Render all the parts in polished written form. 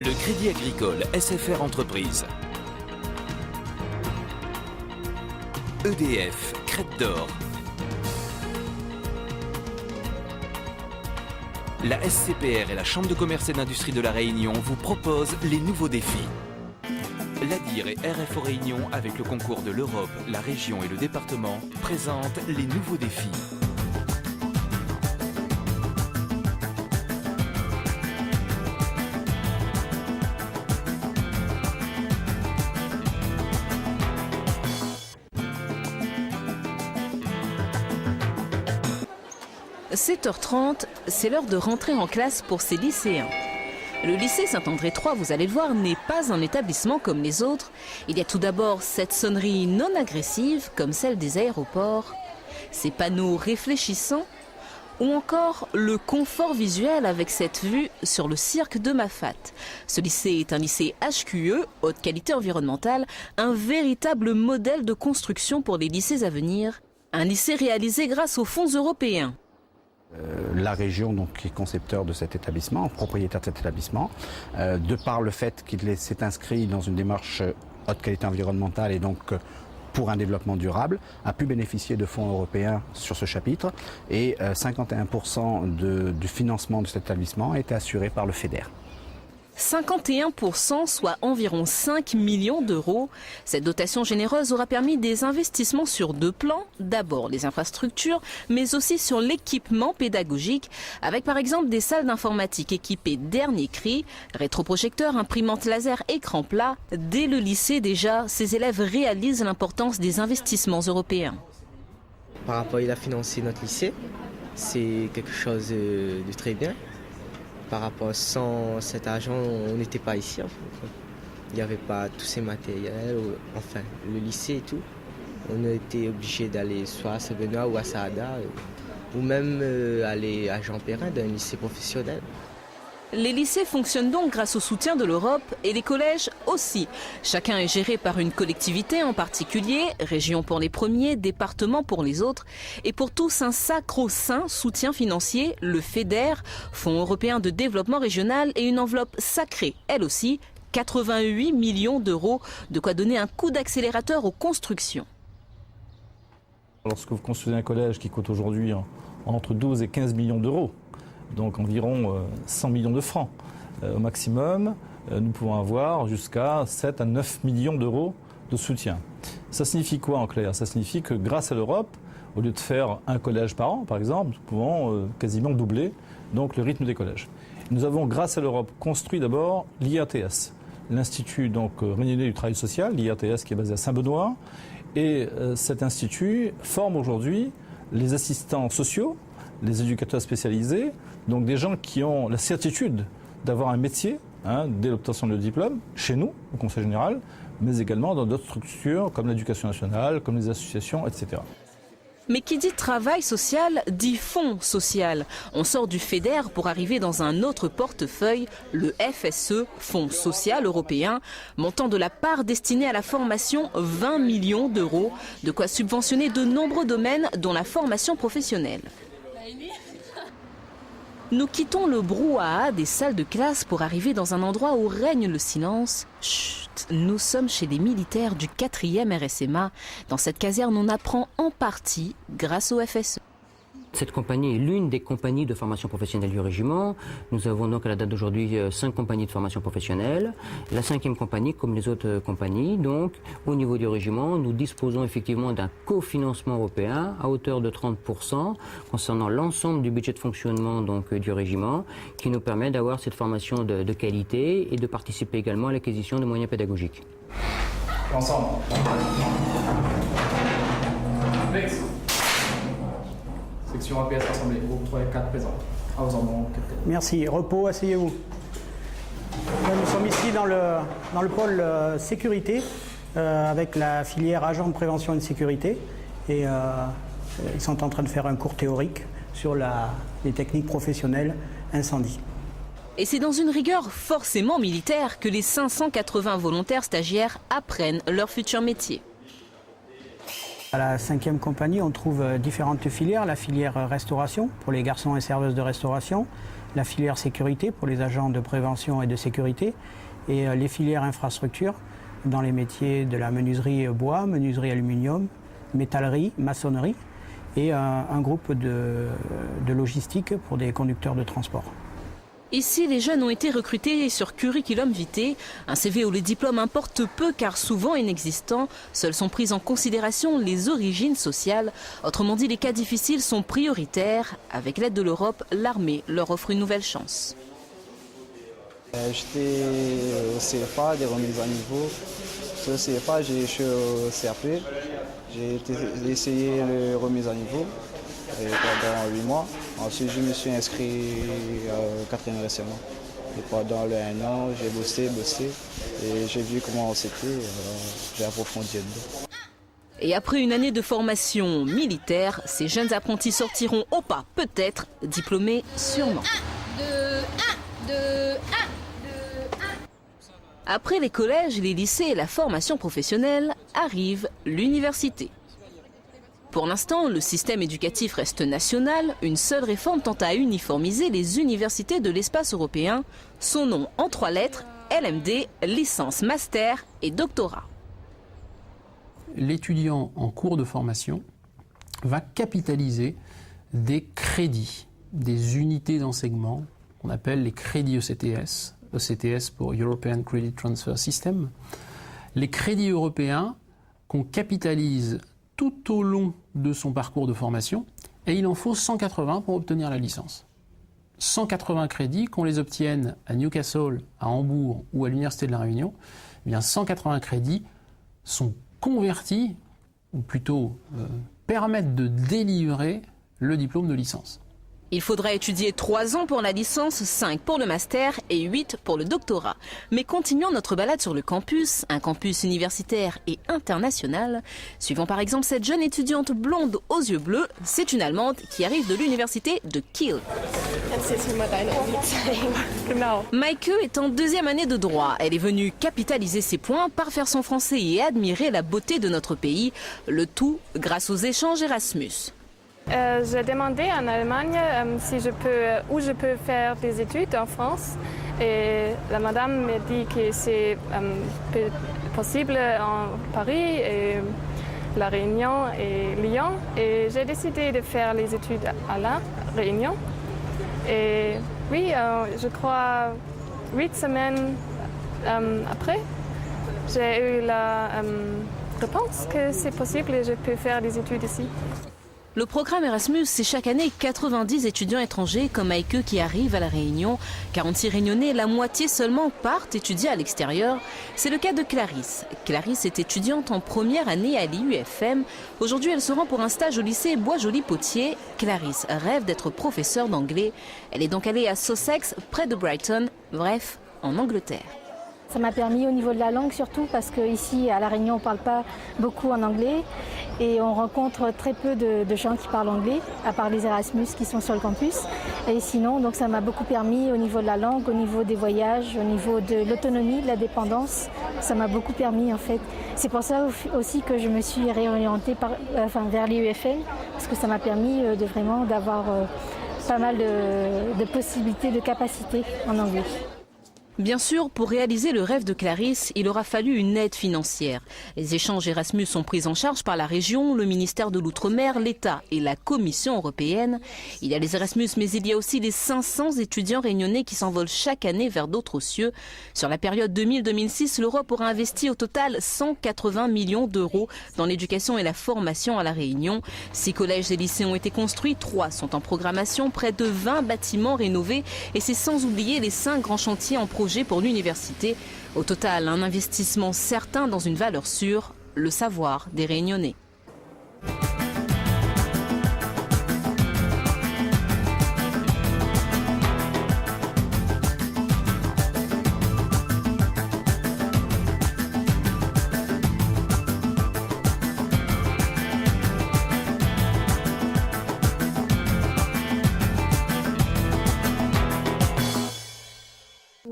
Le Crédit Agricole SFR Entreprise. EDF, Crête d'Or. La SCPR et la Chambre de commerce et d'industrie de la Réunion vous proposent les nouveaux défis. L'ADIR et RFO Réunion, avec le concours de l'Europe, la région et le département, présentent les nouveaux défis. « 7h30, c'est l'heure de rentrer en classe pour ces lycéens. Le lycée Saint-André III, vous allez le voir, n'est pas un établissement comme les autres. Il y a tout d'abord cette sonnerie non agressive, comme celle des aéroports, ces panneaux réfléchissants, ou encore le confort visuel avec cette vue sur le cirque de Mafat. Ce lycée est un lycée HQE, haute qualité environnementale, un véritable modèle de construction pour les lycées à venir. Un lycée réalisé grâce aux fonds européens. La région donc, qui est concepteur de cet établissement, propriétaire de cet établissement, de par le fait qu'il s'est inscrit dans une démarche haute qualité environnementale et donc pour un développement durable, a pu bénéficier de fonds européens sur ce chapitre et 51% du financement de cet établissement a été assuré par le FEDER. 51%, soit environ 5 millions d'euros. Cette dotation généreuse aura permis des investissements sur deux plans. D'abord les infrastructures, mais aussi sur l'équipement pédagogique, avec par exemple des salles d'informatique équipées dernier cri, rétroprojecteurs, imprimantes laser, écran plat. Dès le lycée déjà, ces élèves réalisent l'importance des investissements européens. Par rapport à financer notre lycée, c'est quelque chose de très bien. Par rapport sans cet argent, on n'était pas ici. En fait. Il n'y avait pas tous ces matériels, enfin le lycée et tout. On a été obligé d'aller soit à Saint-Benoît ou à Saada, ou même aller à Jean Perrin, dans un lycée professionnel. Les lycées fonctionnent donc grâce au soutien de l'Europe et les collèges aussi. Chacun est géré par une collectivité en particulier, région pour les premiers, département pour les autres. Et pour tous, un sacro-saint soutien financier, le FEDER, Fonds européen de développement régional, et une enveloppe sacrée, elle aussi, 88 millions d'euros, de quoi donner un coup d'accélérateur aux constructions. Lorsque vous construisez un collège qui coûte aujourd'hui entre 12 et 15 millions d'euros, donc environ 100 millions de francs. Au maximum, nous pouvons avoir jusqu'à 7 à 9 millions d'euros de soutien. Ça signifie quoi en clair? Ça signifie que grâce à l'Europe, au lieu de faire un collège par an, par exemple, nous pouvons quasiment doubler donc, le rythme des collèges. Nous avons, grâce à l'Europe, construit d'abord l'IRTS, l'Institut réunionnais du travail social, l'IRTS qui est basé à Saint-Benoît. Et cet institut forme aujourd'hui les assistants sociaux, les éducateurs spécialisés, donc des gens qui ont la certitude d'avoir un métier dès l'obtention de diplôme, chez nous, au Conseil général, mais également dans d'autres structures comme l'éducation nationale, comme les associations, etc. Mais qui dit travail social, dit fonds social. On sort du FEDER pour arriver dans un autre portefeuille, le FSE, Fonds social européen, montant de la part destinée à la formation 20 millions d'euros, de quoi subventionner de nombreux domaines, dont la formation professionnelle. Nous quittons le brouhaha des salles de classe pour arriver dans un endroit où règne le silence. Chut, nous sommes chez les militaires du 4e RSMA. Dans cette caserne, on apprend en partie grâce au FSE. Cette compagnie est l'une des compagnies de formation professionnelle du régiment. Nous avons donc à la date d'aujourd'hui 5 compagnies de formation professionnelle. La 5e compagnie, comme les autres compagnies, donc au niveau du régiment, nous disposons effectivement d'un cofinancement européen à hauteur de 30% concernant l'ensemble du budget de fonctionnement donc, du régiment, qui nous permet d'avoir cette formation de qualité et de participer également à l'acquisition de moyens pédagogiques. Ensemble. Section APS rassemblée, groupe 3 et 4 présents. À vos endroits. Merci. Repos, asseyez-vous. Nous sommes ici dans le pôle sécurité avec la filière agent de prévention et de sécurité. Et ils sont en train de faire un cours théorique sur les techniques professionnelles incendie. Et c'est dans une rigueur forcément militaire que les 580 volontaires stagiaires apprennent leur futur métier. À la 5e compagnie, on trouve différentes filières. La filière restauration, pour les garçons et serveuses de restauration. la filière sécurité pour les agents de prévention et de sécurité et les filières infrastructure dans les métiers de la menuiserie bois, menuiserie aluminium, métallerie, maçonnerie et un groupe de logistique pour des conducteurs de transport. Ici, les jeunes ont été recrutés sur curriculum vitae, un CV où les diplômes importent peu car souvent inexistants. Seules sont prises en considération les origines sociales. Autrement dit, les cas difficiles sont prioritaires. Avec l'aide de l'Europe, l'armée leur offre une nouvelle chance. J'étais au CFA, des remises à niveau. Sur le CFA, je suis au CAP. J'ai essayé les remises à niveau pendant 8 mois. Ensuite, je me suis inscrit au 4e récemment. Et pendant le 1 an, j'ai bossé et j'ai vu comment c'était. J'ai approfondi dedans. Et après une année de formation militaire, ces jeunes apprentis sortiront au pas, peut-être, diplômés sûrement. 1, 2, 1, 2, 1, 2, 1. Après les collèges, les lycées et la formation professionnelle, arrive l'université. Pour l'instant, le système éducatif reste national. Une seule réforme tend à uniformiser les universités de l'espace européen. Son nom en 3 lettres, LMD, licence, master et doctorat. L'étudiant en cours de formation va capitaliser des crédits, des unités d'enseignement qu'on appelle les crédits ECTS, ECTS pour European Credit Transfer System. Les crédits européens qu'on capitalise tout au long de son parcours de formation, et il en faut 180 pour obtenir la licence. 180 crédits, qu'on les obtienne à Newcastle, à Hambourg ou à l'Université de la Réunion, eh bien 180 crédits sont convertis, ou plutôt permettent de délivrer le diplôme de licence. Il faudra étudier 3 ans pour la licence, 5 pour le master et 8 pour le doctorat. Mais continuons notre balade sur le campus, un campus universitaire et international. Suivons par exemple cette jeune étudiante blonde aux yeux bleus. C'est une Allemande qui arrive de l'université de Kiel. Maike est en 2e année de droit. Elle est venue capitaliser ses points, parfaire son français et admirer la beauté de notre pays. Le tout grâce aux échanges Erasmus. J'ai demandé en Allemagne si où je peux faire des études en France. Et la madame m'a dit que c'est possible en Paris, et La Réunion et Lyon. Et j'ai décidé de faire les études à La Réunion. Et oui, je crois 8 semaines après, j'ai eu la réponse que c'est possible et je peux faire des études ici. Le programme Erasmus, c'est chaque année 90 étudiants étrangers comme Maike qui arrivent à La Réunion. 46 Réunionnais, la moitié seulement partent étudier à l'extérieur. C'est le cas de Clarisse. Clarisse est étudiante en première année à l'IUFM. Aujourd'hui, elle se rend pour un stage au lycée Bois-Joli-Potier. Clarisse rêve d'être professeure d'anglais. Elle est donc allée à Sussex, près de Brighton, bref, en Angleterre. Ça m'a permis au niveau de la langue surtout parce qu'ici à La Réunion on ne parle pas beaucoup en anglais et on rencontre très peu de gens qui parlent anglais à part les Erasmus qui sont sur le campus. Et sinon donc ça m'a beaucoup permis au niveau de la langue, au niveau des voyages, au niveau de l'autonomie, de la dépendance. Ça m'a beaucoup permis en fait. C'est pour ça aussi que je me suis réorientée vers l'IUFM parce que ça m'a permis de vraiment d'avoir pas mal de possibilités, de capacités en anglais. Bien sûr, pour réaliser le rêve de Clarisse, il aura fallu une aide financière. Les échanges Erasmus sont pris en charge par la région, le ministère de l'Outre-mer, l'État et la Commission européenne. Il y a les Erasmus, mais il y a aussi les 500 étudiants réunionnais qui s'envolent chaque année vers d'autres cieux. Sur la période 2000-2006, l'Europe aura investi au total 180 millions d'euros dans l'éducation et la formation à La Réunion. 6 collèges et lycées ont été construits, 3 sont en programmation, près de 20 bâtiments rénovés et c'est sans oublier les 5 grands chantiers en projet pour l'université. Au total, un investissement certain dans une valeur sûre, le savoir des Réunionnais.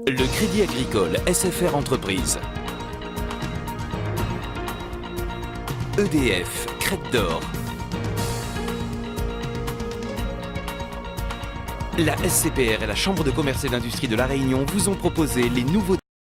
Le Crédit Agricole SFR Entreprise. EDF, Crête d'Or. La SCPR et la Chambre de commerce et d'industrie de La Réunion vous ont proposé les nouveaux